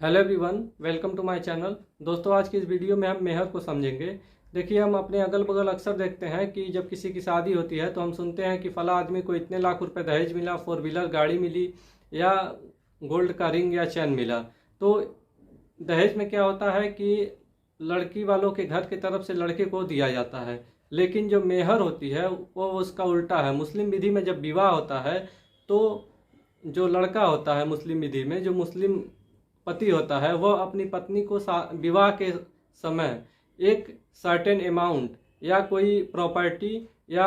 Hello everyone, welcome to my channel. दोस्तों, आज की इस वीडियो में हम मेहर को समझेंगे। देखिए, हम अपने अगल बगल अक्सर देखते हैं कि जब किसी की शादी होती है तो हम सुनते हैं कि फला आदमी को इतने लाख रुपए दहेज मिला, 4 व्हीलर गाड़ी मिली या गोल्ड का रिंग या चैन मिला। तो दहेज में क्या होता है कि लड़की वालों के घर की तरफ से लड़के को दिया जाता है, लेकिन जो मेहर होती है वो उसका उल्टा है। मुस्लिम विधि में जब विवाह होता है तो जो लड़का होता है मुस्लिम विधि में, जो मुस्लिम पति होता है, वह अपनी पत्नी को विवाह के समय एक सर्टेन अमाउंट या कोई प्रॉपर्टी या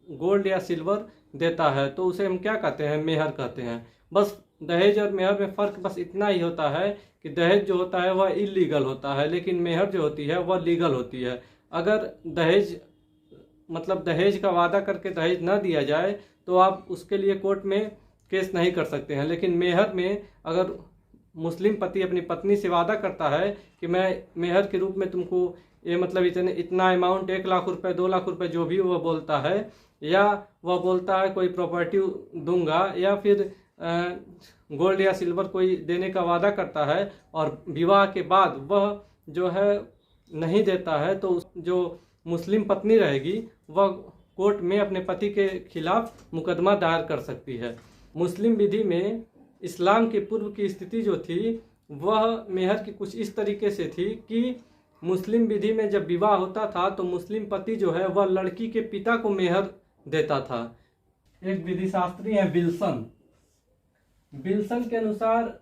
गोल्ड या सिल्वर देता है। तो उसे हम क्या कहते हैं? मेहर कहते हैं। बस दहेज और मेहर में फ़र्क बस इतना ही होता है कि दहेज जो होता है वह इलीगल होता है, लेकिन मेहर जो होती है वह लीगल होती है। अगर दहेज मतलब दहेज का वादा करके दहेज ना दिया जाए तो आप उसके लिए कोर्ट में केस नहीं कर सकते हैं। लेकिन मेहर में अगर मुस्लिम पति अपनी पत्नी से वादा करता है कि मैं मेहर के रूप में तुमको ये मतलब इतना अमाउंट, 1 लाख रुपए, 2 लाख रुपए, जो भी वह बोलता है, या वह बोलता है कोई प्रॉपर्टी दूंगा, या फिर गोल्ड या सिल्वर कोई देने का वादा करता है, और विवाह के बाद वह जो है नहीं देता है, तो जो मुस्लिम पत्नी रहेगी वह कोर्ट में अपने पति के खिलाफ मुकदमा दायर कर सकती है। मुस्लिम विधि में इस्लाम के पूर्व की स्थिति जो थी वह मेहर की कुछ इस तरीके से थी कि मुस्लिम विधि में जब विवाह होता था तो मुस्लिम पति जो है वह लड़की के पिता को मेहर देता था। एक विधि शास्त्री है विल्सन। विल्सन के अनुसार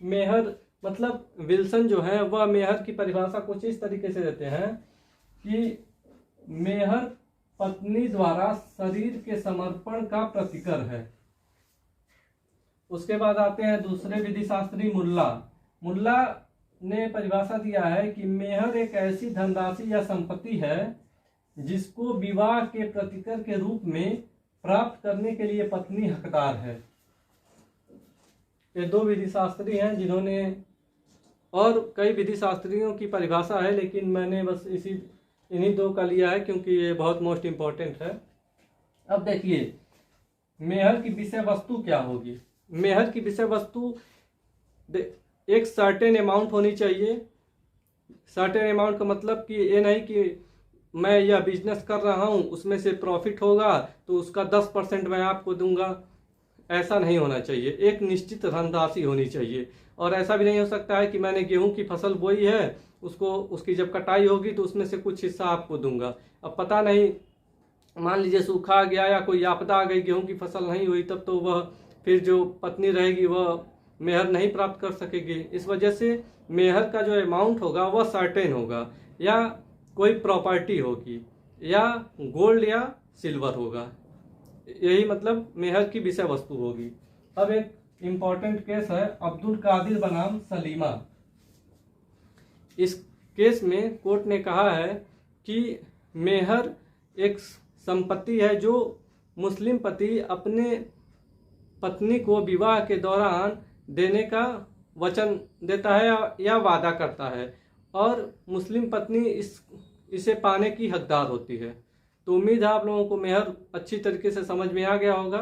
मेहर मतलब विल्सन जो है वह मेहर की परिभाषा कुछ इस तरीके से देते हैं कि मेहर पत्नी द्वारा शरीर के समर्पण का प्रतिकर है। उसके बाद आते हैं दूसरे विधि शास्त्री मुल्ला। मुल्ला ने परिभाषा दिया है कि मेहर एक ऐसी धनराशि या संपत्ति है जिसको विवाह के प्रतिकर के रूप में प्राप्त करने के लिए पत्नी हकदार है। ये दो विधि शास्त्री हैं जिन्होंने, और कई विधि शास्त्रियों की परिभाषा है, लेकिन मैंने बस इन्हीं दो का लिया है क्योंकि ये बहुत मोस्ट इम्पोर्टेंट है। अब देखिए, मेहर की विषय वस्तु क्या होगी। मेहर की विषय वस्तु एक सर्टेन अमाउंट होनी चाहिए। सर्टेन अमाउंट का मतलब कि ये नहीं कि मैं यह बिजनेस कर रहा हूँ, उसमें से प्रॉफिट होगा तो उसका 10% मैं आपको दूंगा, ऐसा नहीं होना चाहिए। एक निश्चित धनराशि होनी चाहिए। और ऐसा भी नहीं हो सकता है कि मैंने गेहूं की फसल बोई है, उसकी जब कटाई होगी तो उसमें से कुछ हिस्सा आपको दूंगा। अब पता नहीं, मान लीजिए सूखा आ गया या कोई आपदा आ गई, गेहूं की फसल नहीं हुई, तब तो वह फिर जो पत्नी रहेगी वह मेहर नहीं प्राप्त कर सकेगी। इस वजह से मेहर का जो अमाउंट होगा वह सर्टेन होगा, या कोई प्रॉपर्टी होगी, या गोल्ड या सिल्वर होगा। यही मतलब मेहर की विषय वस्तु होगी। अब एक इम्पॉर्टेंट केस है अब्दुल कादिर बनाम सलीमा। इस केस में कोर्ट ने कहा है कि मेहर एक संपत्ति है जो मुस्लिम पति अपने पत्नी को विवाह के दौरान देने का वचन देता है या वादा करता है, और मुस्लिम पत्नी इसे पाने की हकदार होती है। तो उम्मीद है आप लोगों को मेहर अच्छी तरीके से समझ में आ गया होगा।